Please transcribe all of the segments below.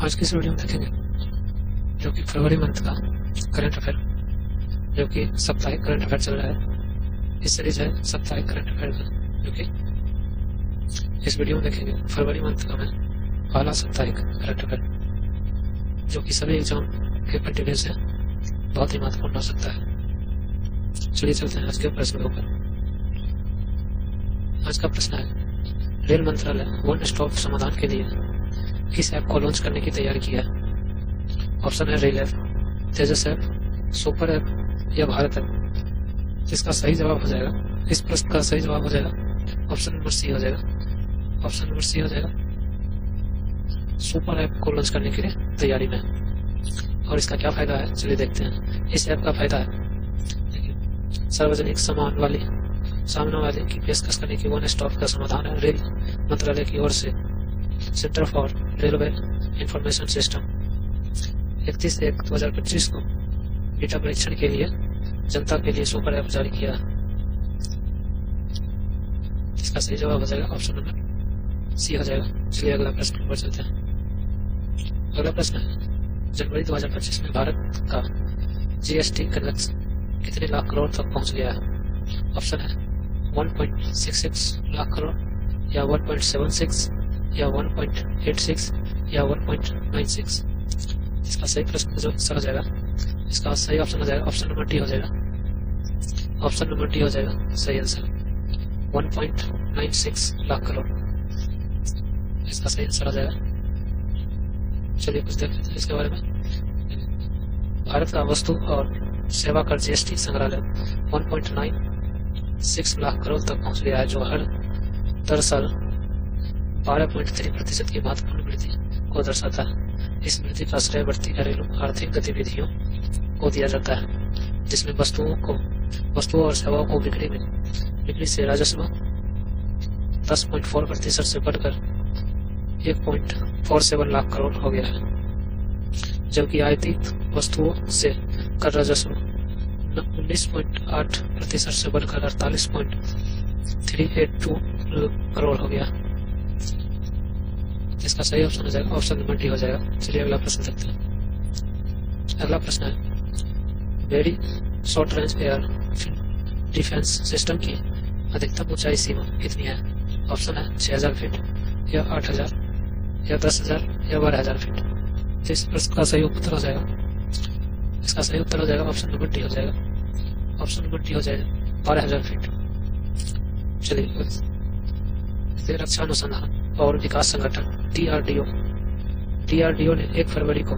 आज की इस वीडियो में देखेंगे जो कि फरवरी मंथ का करंट अफेयर, जो कि साप्ताहिक करंट अफेयर चल रहा है। इस सीरीज है साप्ताहिक करंट अफेयर का, जो कि इस वीडियो में देखेंगे फरवरी मंथ का मैं पहला साप्ताहिक करंट अफेयर, जो कि सभी एग्जाम के कंटिन्यूस है, बहुत ही महत्वपूर्ण हो सकता है। चलिए चलते हैं आज के प्रश्न के ऊपर। आज का प्रश्न है, रेल मंत्रालय वन स्टॉप समाधान के लिए किस ऐप को लॉन्च करने की तैयारी की है? ऑप्शन है रेल ऐप, तेजस ऐप, सुपर ऐप या भारत ऐप। इसका सही जवाब हो जाएगा, इस प्रश्न का सही जवाब हो जाएगा ऑप्शन नंबर सी हो जाएगा। ऑप्शन नंबर सी हो जाएगा, सुपर ऐप को लॉन्च करने के लिए तैयारी में। और इसका क्या फायदा है, चलिए देखते हैं। इस ऐप का फायदा है सार्वजनिक सामने वाले की पेशकश करने की वन स्टॉप का समाधान है। रेल मंत्रालय की ओर से centre for railway information system 31/1/2025 को बीटा परीक्षण के लिए जनता के लिए सुपर ऐप जारी किया। इसका सही जवाब हो जाएगा ऑप्शन नंबर सी हो जाएगा। चलिए अगला प्रश्न पर चलते हैं। अगला प्रश्न है, जनवरी 2025 में भारत का जीएसटी कलेक्शन कितने लाख करोड़ तक पहुंच गया है? ऑप्शन है 1.66 लाख करोड़ या 1.76 या 1.86 या 1.96। इसका सही प्रश्न जो आंसर हो जाएगा, इसका सही ऑप्शन हो जाएगा ऑप्शन नंबर डी हो जाएगा। ऑप्शन नंबर डी हो जाएगा सही आंसर, 1.96 लाख करोड़ इसका सही आंसर हो जाएगा। चलिए कुछ देख लेते हैं इसके बारे में। भारत का वस्तु और सेवा कर जीएसटी संग्रहालय 1.96 लाख करोड़ तक पहुंच गया है, जो हर दरअसल 12.3% की महत्वपूर्ण वृद्धि को दर्शाता है। इस वृद्धि का श्रेय बढ़ती घरेलू आर्थिक गतिविधियों को दिया जाता है, जिसमें वस्तुओं और सेवाओं को बिक्री से राजस्व 10.4% से बढ़कर 1.47 लाख करोड़ हो गया है, जबकि आयातित वस्तुओं से कर राजस्व 19.8% से बढ़कर 48.382 करोड़ हो गया। इसका सही ऑप्शन हो जाएगा ऑप्शन नंबर डी हो जाएगा। चलिए अगला प्रश्न देखते हैं। अगला प्रश्न है, very short range air defence system की अधिकतम ऊंचाई सीमा कितनी है? ऑप्शन है 6000 फीट या 8000 या 10000 या 12000 फीट। तो इस प्रश्न का सही उत्तर हो जाएगा, इसका सही उत्तर हो जाएगा ऑप्शन नंबर डी हो जाएगा। ऑप्शन नंबर डी हो जाएगा 12000 फीट। चलिए, रक्षा अनुसंधान और विकास संगठन डीआरडीओ ने 1 फरवरी को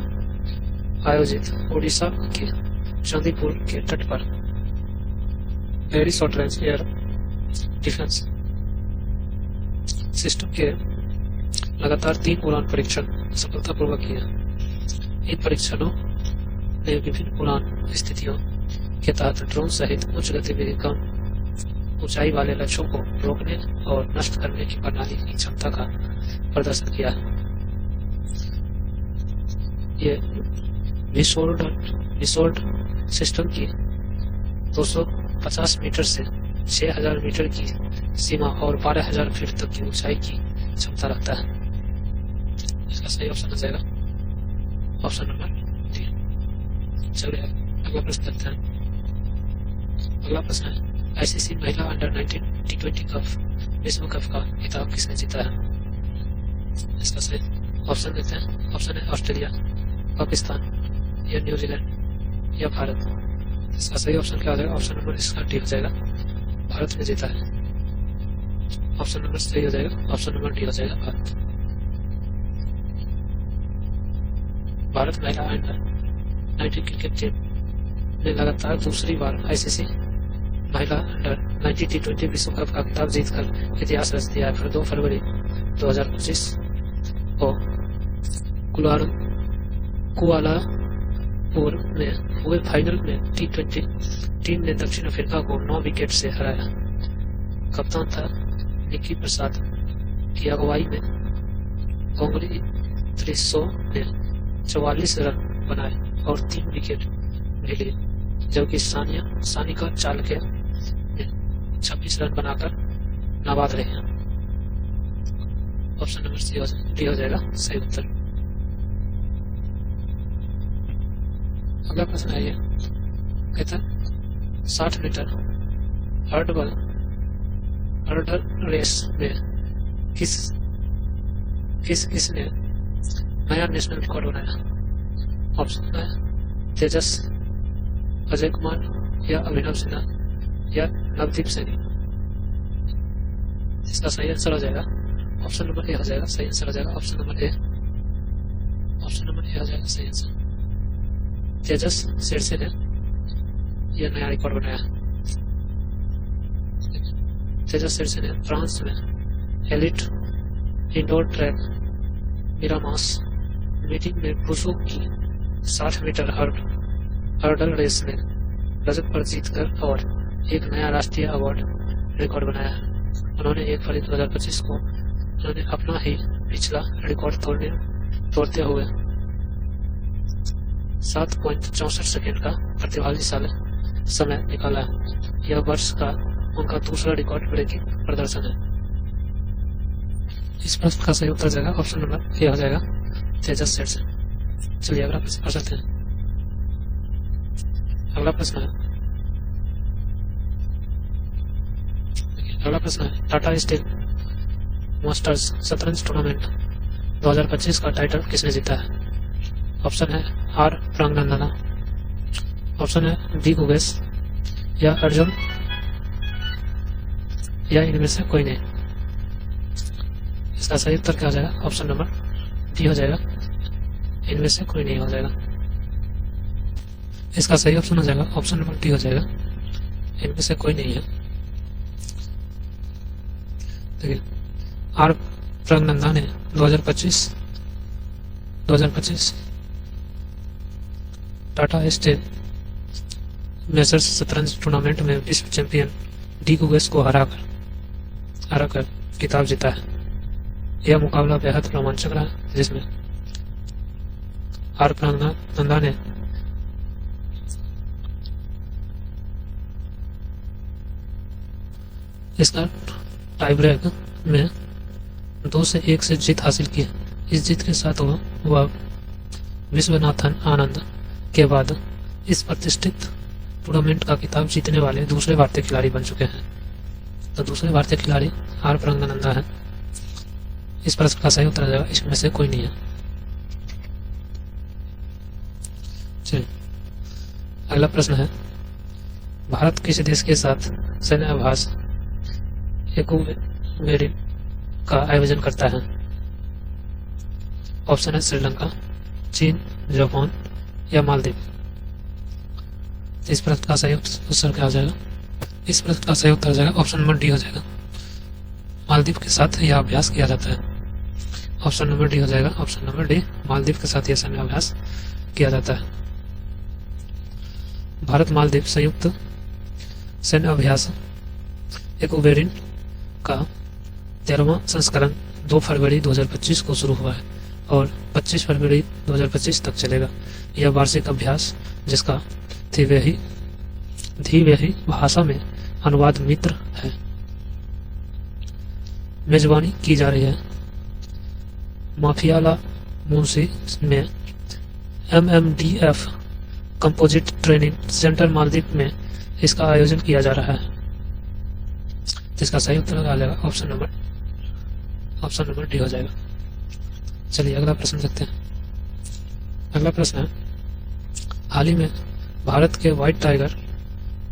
आयोजित ओडिशा के चांदीपुर के तट पर very short range air defence system के लगातार 3 उड़ान परीक्षण सफलतापूर्वक किया। इन परीक्षणों ने विभिन्न उड़ान स्थितियों के तहत ड्रोन सहित उच्च गतिविधि कम ऊंचाई वाले लक्ष्यों को रोकने और नष्ट करने की प्रणाली की क्षमता का प्रदर्शन किया है। ये विसोल्ड सिस्टम की 250 मीटर से 6000 मीटर की सीमा और 12000 फीट तक की ऊंचाई की क्षमता रखता है। इसका सही ऑप्शन हो जाएगा ऑप्शन नंबर डी। चलिए अगला प्रश्न देखते हैं। अगला प्रश्न है, आईसीसी महिला अंडर 19 T20 कप विश्व कप का खिताब किसने जीता है? इसका सही ऑप्शन देते हैं। ऑप्शन है ऑस्ट्रेलिया, पाकिस्तान या न्यूजीलैंड या भारत। इसका सही ऑप्शन क्या हो जाएगा? ऑप्शन नंबर इसका डी हो जाएगा, भारत ने जीता है। ऑप्शन नंबर सही हो जाएगा, ऑप्शन नंबर डी हो जाएगा भारत। भारत महिला अंडर 19 क्रिकेट टीम ने लगातार दूसरी बार आईसीसी महिला अंडर 19 T20 विश्व कप का खिताब जीतकर इतिहास रच दिया है। फिर 2 फरवरी 2025 को कुआलालंपुर में हुए फाइनल में T20 टीम ने दक्षिण अफ्रीका को 9 विकेट से हराया। कप्तान था निकी प्रसाद की अगुवाई में कोंगरी त्रिशो ने 44 रन बनाए और 3 विकेट भी लिए, जबकि सानिका चालके ने 26 रन बनाकर नाबाद रहे हैं। ऑप्शन नंबर डी हो जाएगा सही उत्तर। अगला प्रश्न है ये, कहता है 60 मीटर हर्डल रेस में किसने नया नेशनल रिकॉर्ड बनाया? ऑप्शन है तेजस, अजय कुमार या अभिनव सिन्हा या नवदीप सैनी। इसका सही आंसर हो जाएगा ऑप्शन नंबर ए हो जाएगा, सही आंसर हो जाएगा option number A. Option number A हो जाएगा सही आंसर। तेजस शेरसे ने यह नया रिकॉर्ड बनाया। तेजस शेरसे ने फ्रांस में एलिट इंडोर ट्रैक मिरामास मीटिंग में पुरुषों की 60 मीटर हर्डल रेस में रजत पर जीतकर और एक नया राष्ट्रीय अवार्ड रिकॉर्ड बनाया। उन्होंने 1 फरवरी 2025 को उन्होंने अपना ही पिछला रिकॉर्ड तोड़ते हुए 7.64 सेकेंड का प्रतिभाशाली समय निकाला। यह वर्ष का उनका दूसरा रिकॉर्ड ब्रेकिंग प्रदर्शन है। इस प्रश्न का सही उत्तर जाएगा ऑप्शन नंबर ए हो जाएगा, तेजस शेरसे। चलिए अगला प्रश्न कर सकते हैं। अगला प्रश्न है टाटा स्टील मास्टर्स शतरंज टूर्नामेंट 2025 का टाइटल किसने जीता है? ऑप्शन है आर प्रांगनंदाना, ऑप्शन है बी गुगेश या अर्जुन या इनमें से कोई नहीं। इसका सही उत्तर क्या हो जाएगा? ऑप्शन नंबर बी हो जाएगा, इनमें से कोई नहीं हो जाएगा। इसका सही ऑप्शन हो जाएगा ऑप्शन नंबर डी हो जाएगा, इनमें से कोई नहीं है। देखिए आर प्रांगनंदा ने 2025 टाटा स्टील मेसर्स शतरंज टूर्नामेंट में विश्व चैंपियन डी गुगेश को हराकर खिताब जीता है। यह मुकाबला बेहद रोमांचक रहा, जिसमें आर प्रांगनंदा ने इसका टाई ब्रेक में 2-1 से जीत हासिल की। इस जीत के साथ वह विश्वनाथन आनंद के बाद इस प्रतिष्ठित टूर्नामेंट का खिताब जीतने वाले दूसरे भारतीय खिलाड़ी बन चुके हैं। तो दूसरे भारतीय खिलाड़ी आर प्रांगनंदा है। इस प्रश्न का सही उत्तर जाएगा, इसमें से कोई नहीं है। चलिए अगला प्रश्न है, भारत किस देश के साथ सैन्य अभ्यास एक्वेरिन का आयोजन करता है? ऑप्शन है श्रीलंका, चीन, जापान या मालदीव। इस प्रश्न का सही उत्तर क्या हो जाएगा? इस प्रश्न का सही उत्तर हो जाएगा ऑप्शन नंबर डी हो जाएगा, मालदीव के साथ यह अभ्यास किया जाता है। ऑप्शन नंबर डी हो जाएगा, ऑप्शन नंबर डी, मालदीव के साथ यह सैन्य अभ्यास किया जाता है। भारत मालदीव संयुक्त सैन्य अभ्यास एक्वेरिन का 13वां संस्करण 2 फरवरी 2025 को शुरू हुआ है और 25 फरवरी 2025 तक चलेगा। यह वार्षिक अभ्यास, जिसका धीवेही भाषा में अनुवाद मित्र है, मेजबानी की जा रही है। माफियाला मुंशी में MMDF composite training centre Maldives में इसका आयोजन किया जा रहा है। जिसका सही उत्तर आ जाएगा ऑप्शन नंबर डी हो जाएगा। चलिए अगला प्रश्न देखते हैं। अगला प्रश्न है, हाल ही में भारत के व्हाइट टाइगर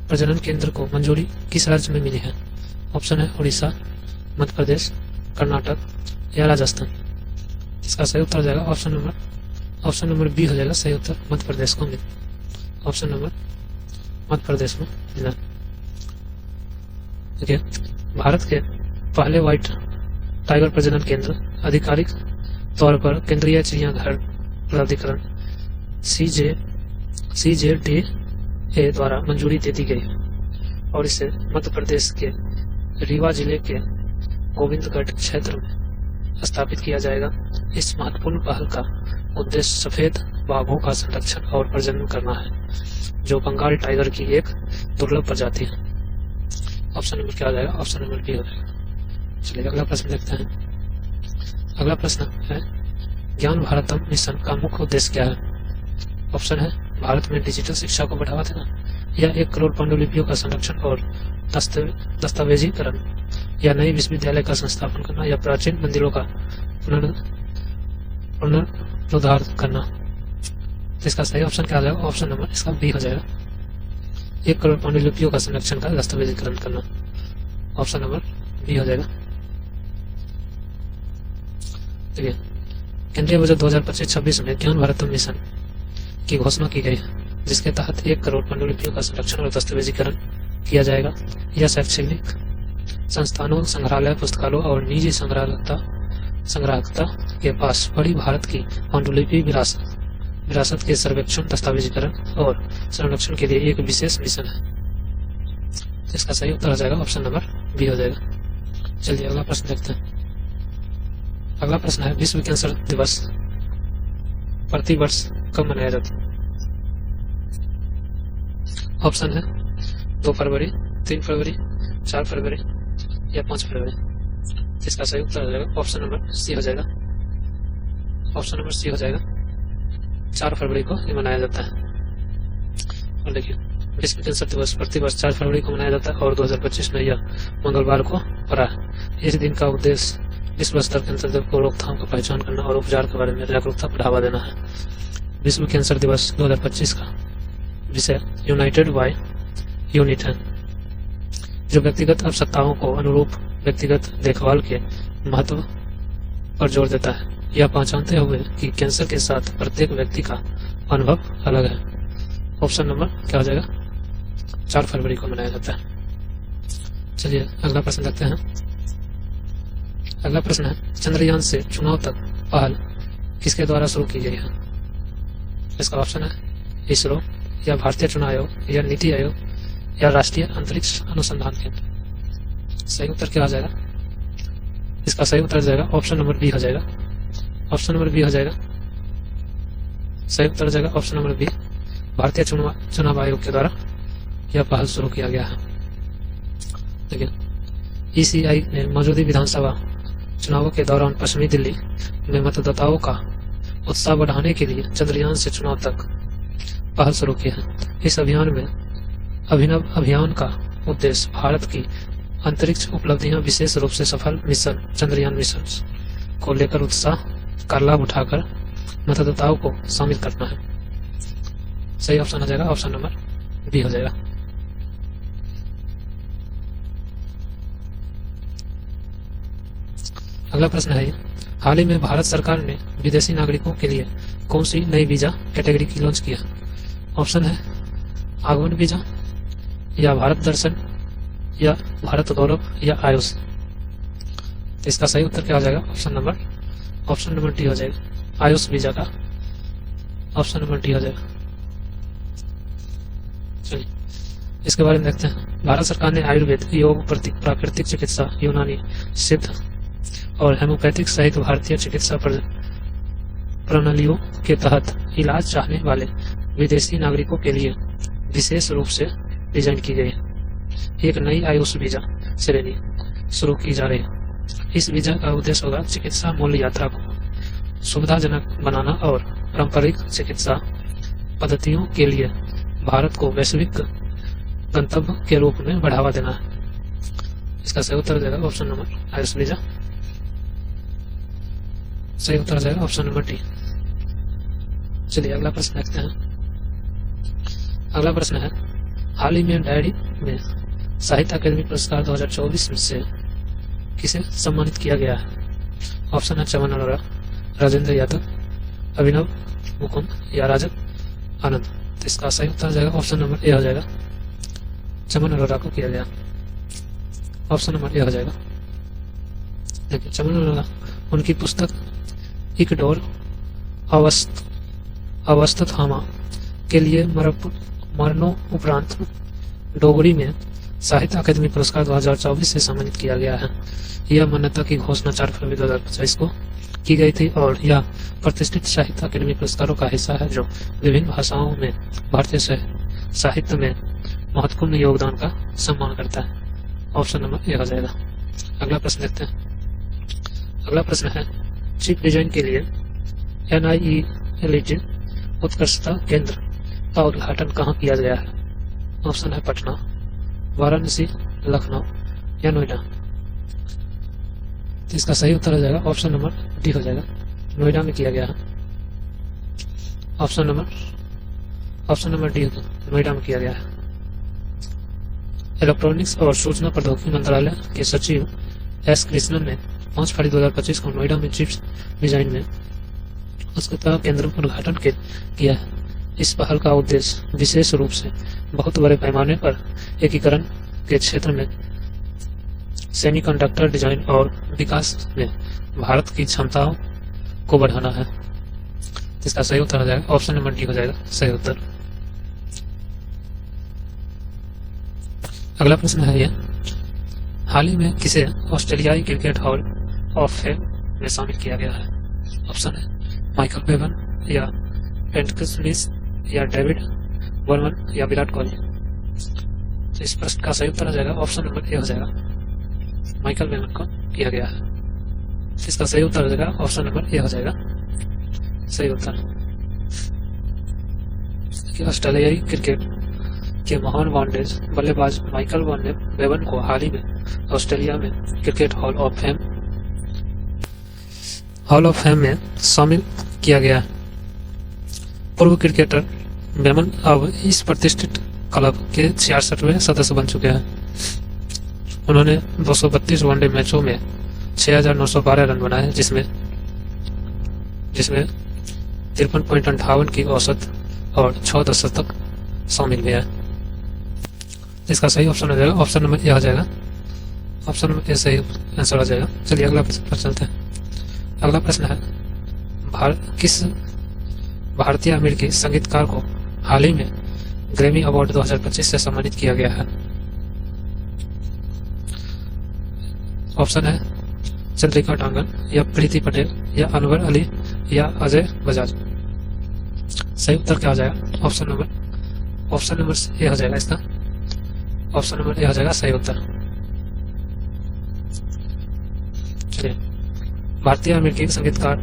प्रजनन केंद्र को मंजूरी किस राज्य में मिली है? ऑप्शन है उड़ीसा, मध्य प्रदेश, कर्नाटक या राजस्थान। इसका सही उत्तर हो जाएगा ऑप्शन नंबर बी हो जाएगा, सही उत्तर मध्य प्रदेश को मिला। ऑप्शन नंबर मध्य प्रदेश में मिला। देखिए भारत के पहले व्हाइट टाइगर प्रजनन केंद्र आधिकारिक तौर पर केंद्रीय चिड़ियाघर प्राधिकरण CJDA द्वारा मंजूरी दे दी गई और इसे मध्य प्रदेश के रीवा जिले के गोविंदगढ़ क्षेत्र में स्थापित किया जाएगा। इस महत्वपूर्ण पहल का उद्देश्य सफेद बाघों का संरक्षण और प्रजनन करना है, जो बंगाल टाइगर की एक दुर्लभ प्रजाति है। ऑप्शन नंबर क्या हो जाएगा? ऑप्शन नंबर बी हो जाएगा। चलिए अगला प्रश्न देखते हैं। अगला प्रश्न है, ज्ञान भारतम मिशन का मुख्य उद्देश्य क्या है? ऑप्शन है भारत में डिजिटल शिक्षा को बढ़ावा देना, या 1 करोड़ पांडुलिपियों का संरक्षण और दस्तावेजीकरण, या नई विश्वविद्यालय का संस्थापन करना, या प्राचीन मंदिरों का पुनरुद्धार करना। तो इसका सही ऑप्शन क्या हो जाएगा? ऑप्शन नंबर इसका बी हो जाएगा, 1 करोड़ पांडुलिपियों का संरक्षण का दस्तावेजीकरण करना। ऑप्शन नंबर बी हो जाएगा। देखिए, केंद्रीय बजट 2025-26 में ज्ञान भारत मिशन की घोषणा की गई है, जिसके तहत 1 करोड़ पांडुलिपियों का संरक्षण और दस्तावेजीकरण किया जाएगा। यह शैक्षणिक संस्थानों, संग्रहालय, पुस्तकालयों और निजी संग्राहकता के पास पड़ी भारत की पांडुलिपि विरासत के सर्वेक्षण, दस्तावेजीकरण और संरक्षण के लिए एक विशेष मिशन है। इसका सही उत्तर हो जाएगा ऑप्शन नंबर बी हो जाएगा। चलिए अगला प्रश्न देखते हैं। अगला प्रश्न है, विश्व कैंसर दिवस प्रति वर्ष कब मनाया जाता है? ऑप्शन है 2 फरवरी, 3 फरवरी, 4 फरवरी या 5 फरवरी। इसका सही उत्तर हो जाएगा ऑप्शन नंबर सी हो जाएगा। ऑप्शन नंबर सी हो जाएगा, 4 फरवरी को ये मनाया जाता है। और देखिए, विश्व कैंसर दिवस प्रति वर्ष 4 फरवरी को मनाया जाता है और 2025 में यह मंगलवार को पड़ा है। इस दिन का उद्देश्य विश्व स्तर कैंसर को रोकथाम का पहचान करना और उपचार के बारे में जागरूकता बढ़ावा देना है। विश्व कैंसर दिवस 2025 का विषय यूनाइटेड बाय यूनिट है, जो व्यक्तिगत आवश्यकताओं को अनुरूप व्यक्तिगत देखभाल के महत्व पर जोर देता है। यह पहचानते हुए कि कैंसर के साथ प्रत्येक व्यक्ति का अनुभव अलग है। ऑप्शन नंबर क्या हो जाएगा? 4 फरवरी को मनाया जाता है। चलिए अगला प्रश्न देखते हैं। अगला प्रश्न है, चंद्रयान से चुनाव तक पहल किसके द्वारा शुरू की गई है? इसका ऑप्शन है इसरो, या भारतीय चुनाव आयोग, या नीति आयोग, या राष्ट्रीय अंतरिक्ष अनुसंधान केंद्र। सही उत्तर क्या हो जाएगा? इसका सही उत्तर हो जाएगा ऑप्शन नंबर बी हो जाएगा। ऑप्शन नंबर बी हो जाएगा। सही उत्तर हो जाएगा ऑप्शन नंबर बी, भारतीय चुनाव आयोग के द्वारा यह पहल शुरू किया गया है। देखिए, ईसीआई ने मौजूदा विधानसभा चुनावों के दौरान पश्चिमी दिल्ली में मतदाताओं का उत्साह बढ़ाने के लिए चंद्रयान से चुनाव तक पहल शुरू की है। इस अभियान में अभिनव अभियान का उद्देश्य भारत की अंतरिक्ष उपलब्धियां, विशेष रूप से सफल मिशन चंद्रयान मिशन को लेकर उत्साह का लाभ उठाकर मतदाताओं को शामिल करना है। सही ऑप्शन हो जाएगा ऑप्शन नंबर बी हो जाएगा। अगला प्रश्न है, हाल ही में भारत सरकार ने विदेशी नागरिकों के लिए कौन सी नई वीजा कैटेगरी की लॉन्च किया? ऑप्शन है आगमन वीजा, या भारत दर्शन, या भारत गौरव, या आयुष। तो इसका सही उत्तर क्या हो जाएगा? ऑप्शन नंबर डी हो जाएगा, आयुष वीजा का ऑप्शन नंबर डी हो जाएगा। चलिए इसके बारे में देखते हैं। भारत सरकार ने आयुर्वेद, योग, प्राकृतिक चिकित्सा, यूनानी, सिद्ध और हेमोपैथिक सहित भारतीय चिकित्सा प्रणालियों के तहत इलाज चाहने वाले विदेशी नागरिकों के लिए विशेष रूप से डिजाइन की गई है एक नई आयुष वीजा श्रेणी शुरू की जा रही है। इस वीजा का उद्देश्य होगा चिकित्सा मूल्य यात्रा को सुविधाजनक बनाना और पारंपरिक चिकित्सा पद्धतियों के लिए भारत को वैश्विक गंतव्य के रूप में बढ़ावा देना है। इसका सही उत्तर जाएगा ऑप्शन नंबर आयुष वीजा। सही उत्तर जाएगा ऑप्शन नंबर डी। चलिए अगला प्रश्न देखते हैं। अगला प्रश्न है, हाल ही में डायरी में साहित्य अकादमी पुरस्कार 2024 से किसे सम्मानित किया गया है? ऑप्शन है चमन अरोड़ा, राजेंद्र यादव, अभिनव मुकुंद, या राजन आनंद। तो इसका सही उत्तर जाएगा ऑप्शन नंबर ए हो जाएगा, चमन अरोड़ा को किया गया। ऑप्शन नंबर ए हो जाएगा। देखिए, चमन अरोड़ा उनकी पुस्तक एक डोर अवस्थामा के लिए मरणों उपरांत डोगरी में साहित्य अकादमी पुरस्कार 2024 से सम्मानित किया गया है। यह मान्यता की घोषणा 4 फरवरी 2025 को की गई थी और यह प्रतिष्ठित साहित्य अकादमी पुरस्कारों का हिस्सा है जो विभिन्न भाषाओं में भारतीय साहित्य में महत्वपूर्ण योगदान का सम्मान करता है। ऑप्शन नंबर ए हो जाएगा। अगला प्रश्न देखते हैं। अगला प्रश्न है, चीफ डिजाइन के लिए NIELIT उत्कृष्टता केंद्र का उद्घाटन कहाँ किया गया है? ऑप्शन है पटना, वाराणसी, लखनऊ या नोएडा। तो इसका सही उत्तर हो जाएगा ऑप्शन नंबर डी हो जाएगा, नोएडा में किया गया है। ऑप्शन नंबर डी नोएडा में किया गया है। इलेक्ट्रॉनिक्स और सूचना प्रौद्योगिकी मंत्रालय के सचिव एस कृष्णन ने 5 फरवरी 2025 को नोएडा में चिप्स डिजाइन में उत्कृष्टता केंद्र का उद्घाटन किया है। इस पहल का उद्देश्य विशेष रूप से बहुत बड़े पैमाने पर एकीकरण के क्षेत्र में सेमीकंडक्टर डिजाइन और विकास में भारत की क्षमताओं को बढ़ाना है। इसका सही उत्तर हो जाएगा ऑप्शन नंबर डी हो जाएगा सही उत्तर। अगला प्रश्न है यह, हाल ही में किसे ऑस्ट्रेलियाई क्रिकेट हॉल ऑफ फेम में शामिल किया गया है? ऑप्शन है माइकल बेवन या पेट्रिक स्मिथ या डेविड वर्मन या विराट कोहली। तो इस प्रश्न का सही उत्तर हो जाएगा ऑप्शन नंबर ए हो जाएगा, माइकल बेवन को किया गया है। इसका सही उत्तर हो जाएगा ऑप्शन नंबर ए हो जाएगा सही उत्तर। ऑस्ट्रेलियाई क्रिकेट के महान वनडेज बल्लेबाज माइकल बेवन को हाल ही में ऑस्ट्रेलिया में क्रिकेट हॉल ऑफ फेम में शामिल किया गया। पूर्व क्रिकेटर बेवन अब इस प्रतिष्ठित क्लब के 66वें सदस्य बन चुके हैं। उन्होंने 232 वनडे मैचों में 6,912 रन बनाए, जिसमें 53.58 की औसत और 6 दशक शामिल हुए हैं। इसका सही ऑप्शन हो जाएगा ऑप्शन नंबर ए हो जाएगा, ऑप्शन नंबर ए सही आंसर हो जाएगा। चलिए अगला प्रश्न पर चलते हैं। अगला प्रश्न है, किस भारतीय अमेरिकी संगीतकार को हाल ही में ग्रैमी अवार्ड 2025 से सम्मानित किया गया है? ऑप्शन है चंद्रिका टांगन या प्रीति पटेल या अनवर अली या अजय बजाज। सही उत्तर क्या हो जाएगा? ऑप्शन नंबर ए हो जाएगा इसका, ऑप्शन नंबर ए हो जाएगा सही उत्तर। चलिए, भारतीय अमेरिकी संगीतकार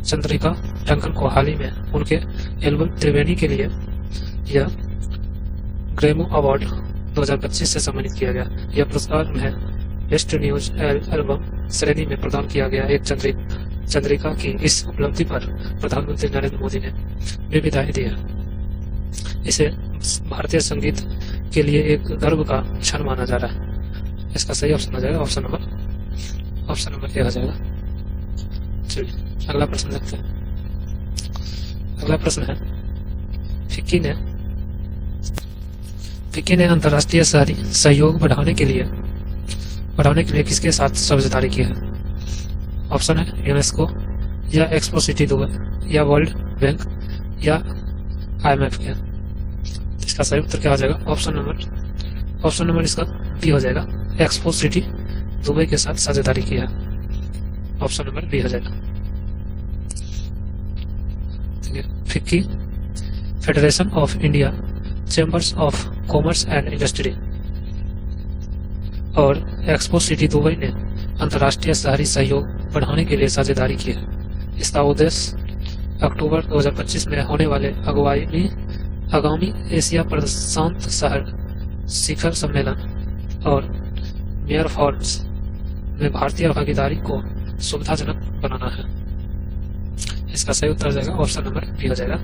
चंद्रिका टांगन को हाल ही में उनके एल्बम त्रिवेणी के लिए यह ग्रैमी अवार्ड 2025 से सम्मानित किया गया। यह पुरस्कार उन्हें बेस्ट न्यूज एल्बम श्रेणी में प्रदान किया गया। एक चंद्रिका की इस उपलब्धि पर प्रधानमंत्री नरेंद्र मोदी ने भी बधाई दी है। इसे भारतीय संगीत के लिए एक गर्व का क्षण माना जा रहा है। इसका सही ऑप्शन हो जाएगा ऑप्शन नंबर ए हो जाएगा। चलिए अगला प्रश्न देखते हैं। अगला प्रश्न है, फिक्की ने अंतर्राष्ट्रीय शहरी सहयोग बढ़ाने के लिए किसके साथ साझेदारी की है? ऑप्शन है यूनेस्को या एक्सपो सिटी दुबई या वर्ल्ड बैंक या IMF के। इसका सही उत्तर क्या हो जाएगा? ऑप्शन नंबर इसका बी हो जाएगा, एक्सपो सिटी दुबई के साथ साझेदारी की है। ऑप्शन नंबर बी हो जाएगा। FICCI federation of India chambers of commerce and industry और एक्सपो सिटी दुबई ने अंतर्राष्ट्रीय शहरी सहयोग बढ़ाने के लिए साझेदारी की है। इसका उद्देश्य अक्टूबर 2025 में होने वाले आगामी एशिया प्रशांत शहर शिखर सम्मेलन और मेयर फॉर्म्स में भारतीय भागीदारी को सुविधाजनक बनाना है। इसका सही उत्तर हो जाएगा ऑप्शन नंबर बी हो जाएगा,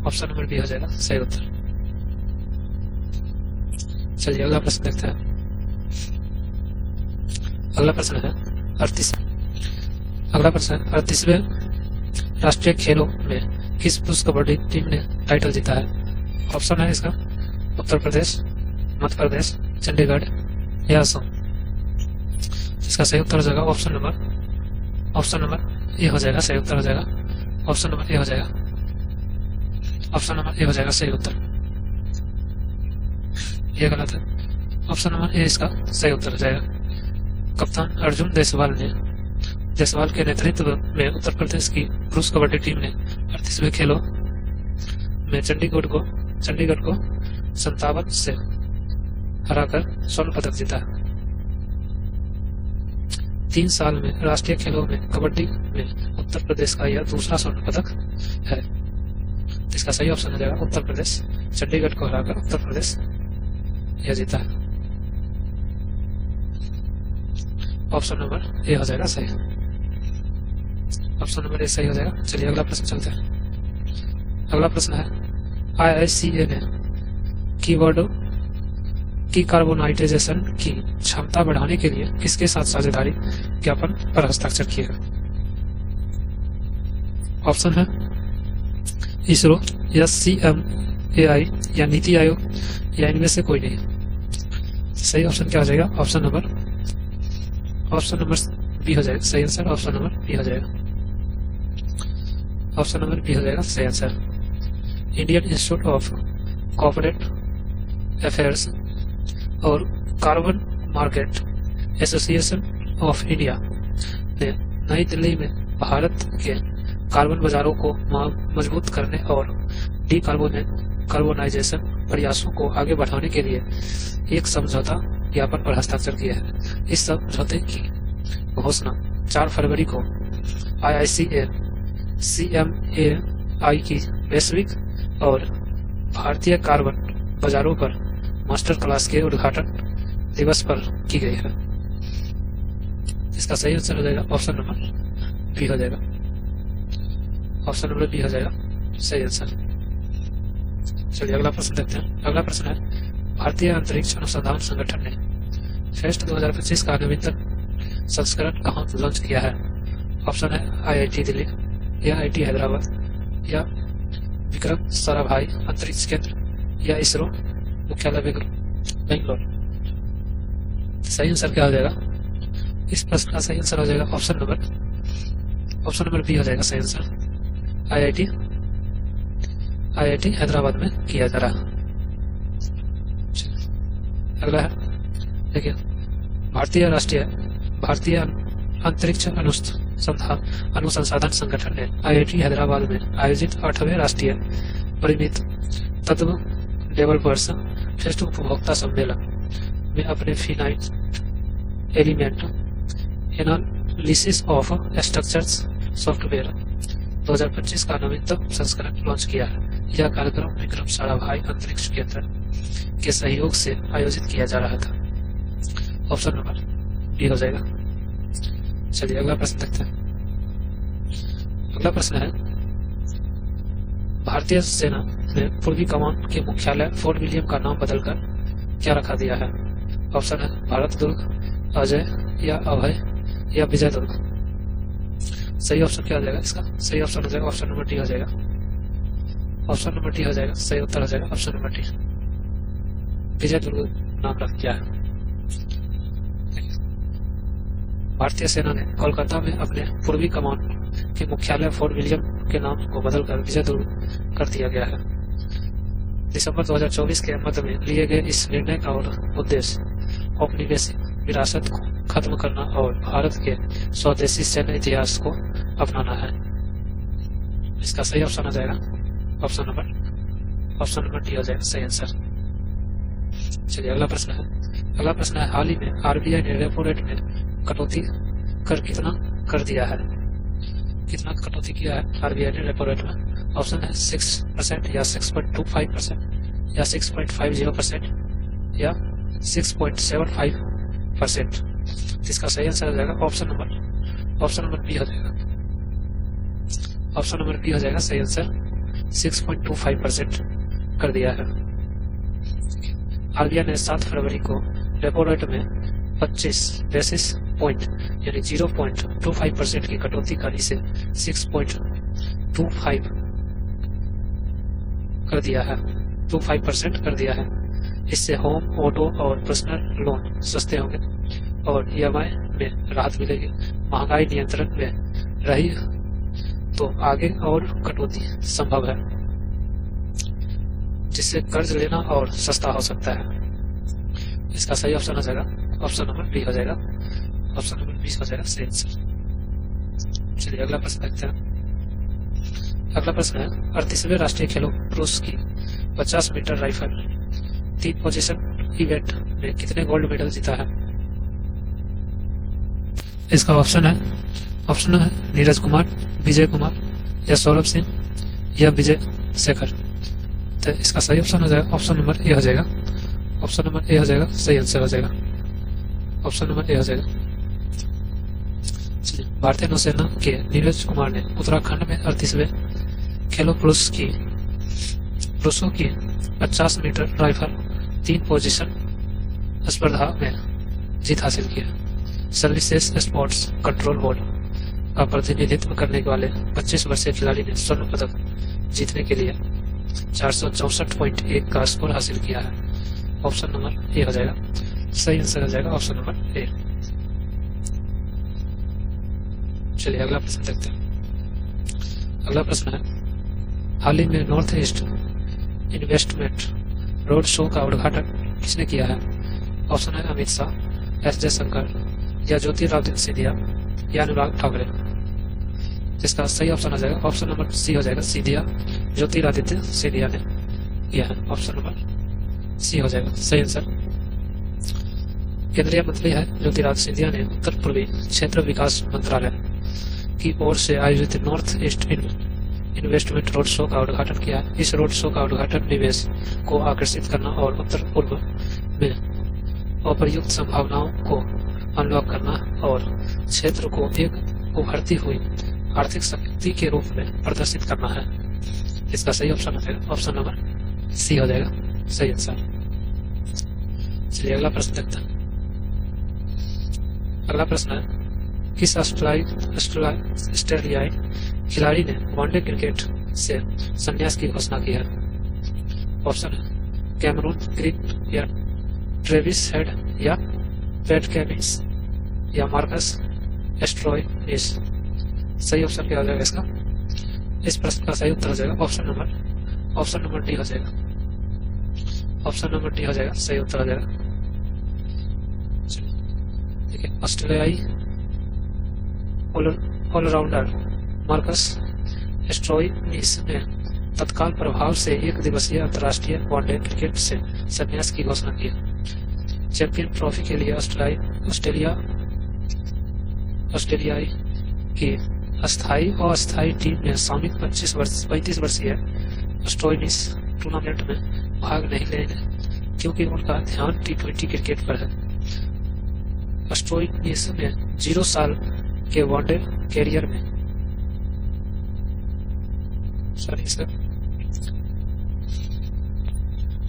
ऑप्शन नंबर बी हो जाएगा सही उत्तर। चलिए अगला प्रश्न देखते हैं। अगला प्रश्न है 38वें राष्ट्रीय खेलों में किस पुरुष कबड्डी टीम ने टाइटल जीता है? ऑप्शन है इसका उत्तर प्रदेश, मध्य प्रदेश, चंडीगढ़ या असम। इसका सही उत्तर हो जाएगा ऑप्शन नंबर ए हो जाएगा सही उत्तर हो जाएगा, ऑप्शन नंबर ए हो जाएगा, ऑप्शन नंबर ए हो जाएगा सही उत्तर। यह गलत है, ऑप्शन नंबर ए इसका सही उत्तर हो जाएगा। कप्तान अर्जुन देसवाल के नेतृत्व में उत्तर प्रदेश की पुरुष कबड्डी टीम ने 38वें खेलों में चंडीगढ़ को 57 से हराकर स्वर्ण पदक जीता। 3 साल में राष्ट्रीय खेलों में कबड्डी में उत्तर प्रदेश का यह दूसरा स्वर्ण पदक है। इसका सही ऑप्शन हो जाएगा उत्तर प्रदेश। चंडीगढ़ को हराकर उत्तर प्रदेश यह जीता है। ऑप्शन नंबर ए हो जाएगा सही। ऑप्शन नंबर ए सही हो जाएगा। चलिए अगला प्रश्न चलते हैं। अगला प्रश्न है IICA ने कीवर्डों की कार्बोनाइट्राइजेशन की क्षमता बढ़ाने के लिए किसके साथ साझेदारी ज्ञापन पर हस्ताक्षर किए हैं? ऑप्शन है इसरो या CMAI या नीति आयोग या इनमें से कोई नहीं। सही ऑप्शन क्या हो जाएगा? ऑप्शन नंबर बी हो जाएगा सही आंसर। ऑप्शन नंबर बी हो जाएगा। ऑप्शन नंबर बी हो जाएगा सही answer. Indian Institute of Corporate Affairs और Carbon Market Association of India ने नई दिल्ली में भारत के कार्बन बाजारों को मजबूत करने और कार्बोनाइजेशन प्रयासों को आगे बढ़ाने के लिए एक समझौता ज्ञापन पर हस्ताक्षर किया है। इस समझौते की घोषणा 4 फरवरी को IICA CMAI की वैश्विक और भारतीय कार्बन बाजारों पर मास्टर क्लास के उद्घाटन दिवस पर की गई है। इसका सही आंसर हो जाएगा ऑप्शन नंबर बी हो जाएगा। ऑप्शन नंबर बी हो जाएगा सही आंसर। चलिए अगला प्रश्न देखते हैं। अगला प्रश्न है भारतीय अंतरिक्ष अनुसंधान संगठन ने फेस्ट 2025 का नवीनतम संस्करण कहाँ लॉन्च किया है? ऑप्शन है IIT दिल्ली या IIT हैदराबाद या विक्रम साराभाई अंतरिक्ष केंद्र या इसरो मुख्यालय बेंगलोर। सही आंसर क्या हो जाएगा? इस प्रश्न का सही आंसर हो जाएगा ऑप्शन नंबर बी हो जाएगा सही आंसर। IIT हैदराबाद में किया जा रहा है। अगला है देखिए भारतीय अंतरिक्ष अनुसंधान संगठन ने IIT हैदराबाद में आयोजित 8वें राष्ट्रीय परिमित तत्व डेवलपर्स फेस्ट उपभोक्ता सम्मेलन में अपने finite element analysis of structures software 2025 का नवीनतम संस्करण लॉन्च किया है। यह कार्यक्रम विक्रम साराभाई अंतरिक्ष केंद्र के सहयोग से आयोजित किया जा रहा था। ऑप्शन नंबर बी हो जाएगा। चलिए अगला प्रश्न देखते हैं। अगला प्रश्न है भारतीय सेना ने पूर्वी कमान के मुख्यालय फोर्ट विलियम का नाम बदलकर क्या रखा दिया है? ऑप्शन है भारत दुर्ग, अजय या अभय या विजय दुर्ग। सही ऑप्शन क्या हो जाएगा? इसका सही ऑप्शन हो जाएगा ऑप्शन नंबर डी हो जाएगा। ऑप्शन नंबर डी हो जाएगा सही उत्तर हो जाएगा ऑप्शन नंबर डी। विजय दुर्ग नाम रख दिया है। भारतीय सेना ने कोलकाता में अपने पूर्वी कमान के मुख्यालय फोर्ट विलियम के नाम को बदलकर विजय दुर्ग कर दिया गया है। दिसंबर 2024 के मध्य में लिए गए इस निर्णय का उद्देश्य औपनिवेशिक विरासत को खत्म करना और भारत के स्वदेशी सैन्य इतिहास को अपनाना है। इसका सही ऑप्शन हो जाएगा ऑप्शन नंबर डी हो जाएगा सही आंसर। चलिए अगला प्रश्न है हाल ही में RBI ने रेपो रेट में कटौती कर कितना कर दिया है? कितना कटौती किया है RBI ने रेपो रेट में? ऑप्शन है 6% या 6.25% या 6.50% या 6.75%। इसका सही आंसर हो जाएगा ऑप्शन नंबर बी हो जाएगा। ऑप्शन नंबर बी हो जाएगा सही आंसर। 6.25% कर दिया है। RBI ने 7 फरवरी को रेपो रेट में 25 बेसिस पॉइंट यानी 0.25% की कटौती कर इसे 6.25 कर दिया है 25% कर दिया है। इससे होम, ऑटो और पर्सनल लोन सस्ते होंगे और EMI में राहत मिलेगी। महंगाई नियंत्रण में रही तो आगे और कटौती संभव है, जिससे कर्ज लेना और सस्ता हो सकता है। इसका सही ऑप्शन हो जाएगा ऑप्शन नंबर बी हो जाएगा। ऑप्शन नंबर 20 हो जाएगा सही आंसर। चलिए अगला प्रश्न देखते हैं। अगला प्रश्न है 38वें राष्ट्रीय खेलों पुरुष की 50 मीटर राइफल 3 पोजीशन इवेंट में कितने गोल्ड मेडल जीता है? इसका ऑप्शन है नीरज कुमार, विजय कुमार या सौरभ सिंह या विजय शेखर। तो इसका सही ऑप्शन हो जाएगा ऑप्शन नंबर ए हो जाएगा। ऑप्शन नंबर ए हो जाएगा, सही आंसर हो जाएगा। ऑप्शन नंबर ए हो जाएगा। चलिए, भारतीय नौसेना के नीरज कुमार ने उत्तराखंड में 38वें खेलो पुरुषों की 50 मीटर राइफल 3 पोजीशन स्पर्धा में जीत हासिल की है। सर्विसेज स्पोर्ट्स कंट्रोल बोर्ड का प्रतिनिधित्व करने वाले 25 वर्षीय खिलाड़ी ने स्वर्ण पदक जीतने के लिए 464.1 का स्कोर हासिल किया है। ऑप्शन नंबर ए हो जाएगा, सही आंसर हो जाएगा ऑप्शन नंबर ए। चलिए अगला प्रश्न देखते हैं। अगला प्रश्न है, हाल ही में north east investment road show का उद्घाटन किसने किया है? ऑप्शन है अमित शाह, एस जयशंकर या ज्योतिरादित्य सिंधिया या अनुराग ठाकरे। इसका सही ऑप्शन हो जाएगा ऑप्शन नंबर सी हो जाएगा, सिंधिया, ज्योतिरादित्य सिंधिया ने किया है। ऑप्शन नंबर सी हो जाएगा, सही आंसर। केंद्रीय मंत्री है ज्योतिरादित्य सिंधिया ने उत्तर पूर्वी क्षेत्र विकास मंत्रालय की ओर से आयोजित north east investment road show का उद्घाटन किया। इस रोड शो का उद्घाटन निवेश को आकर्षित करना और उत्तर पूर्व में अप्रयुक्त संभावनाओं को अनलॉक करना और क्षेत्र को एक उभरती हुई आर्थिक शक्ति के रूप में प्रदर्शित करना है। इसका सही ऑप्शन हो जाएगा ऑप्शन नंबर सी हो जाएगा, सही आंसर। चलिए अगला प्रश्न देखते हैं। अगला प्रश्न है, किस ऑस्ट्रेलियाई खिलाड़ी ने वनडे क्रिकेट से संन्यास की घोषणा की है? ऑप्शन है कैमरून ग्रीन या ट्रेविस हेड या पैट कमिंस या मार्कस स्टोइनिस। सही ऑप्शन क्या हो जाएगा इसका? इस प्रश्न का सही उत्तर हो जाएगा ऑप्शन नंबर डी हो जाएगा। ऑप्शन नंबर डी हो जाएगा, सही उत्तर हो जाएगा। देखिए, ऑस्ट्रेलियाई ऑलराउंडर मार्कस स्टोइनिस ने तत्काल प्रभाव से 1 दिवसीय अंतर्राष्ट्रीय वनडे क्रिकेट से संन्यास की घोषणा की। चैंपियन ट्रॉफी के लिए ऑस्ट्रेलियाई की अस्थायी और अस्थायी टीम ने शामिल 35 वर्षीय स्टोइनिस टूर्नामेंट में भाग नहीं लेने क्योंकि उनका ध्यान T20 क्रिकेट पर है। स्टोइनिस ने 0 साल के वनडे कैरियर में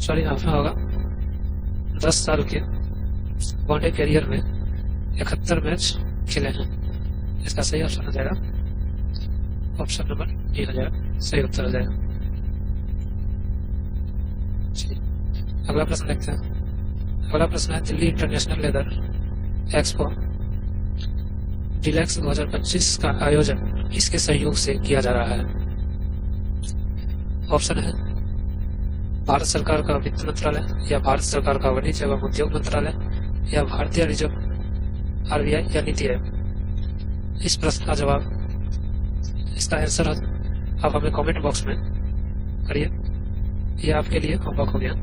यहाँ पे होगा 10 साल के वनडे कैरियर में 71 मैच खेले हैं। इसका सही ऑप्शन हो जाएगा ऑप्शन नंबर डी हो जाएगा, सही उत्तर हो जाएगा। अगला प्रश्न देखते हैं। अगला प्रश्न है, Delhi international leather expo Deluxe 2025 का आयोजन किसके सहयोग से किया जा रहा है? ऑप्शन है भारत सरकार का वित्त मंत्रालय या भारत सरकार का वाणिज्य एवं उद्योग मंत्रालय या भारतीय रिजर्व RBI या नीति आयोग। इस प्रश्न का जवाब, इसका आंसर आप हमें कमेंट बॉक्स में करिए। ये आपके लिए होमवर्क हो गया।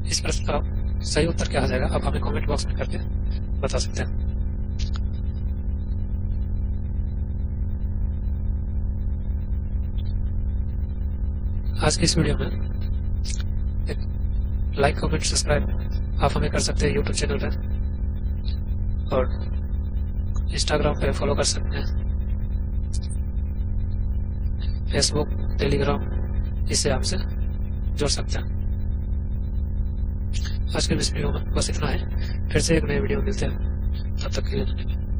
इस प्रश्न का सही उत्तर क्या आ जाएगा आप हमें कमेंट बॉक्स में करके बता सकते हैं। आज की इस वीडियो में लाइक कमेंट सब्सक्राइब आप हमें कर सकते हैं यूट्यूब चैनल पर और इंस्टाग्राम पे फॉलो कर सकते हैं, फेसबुक, टेलीग्राम, इससे आपसे जुड़ सकते हैं। आज के इस वीडियो में बस इतना है। फिर से एक नए वीडियो मिलते हैं, तब तक के लिए धन्यवाद।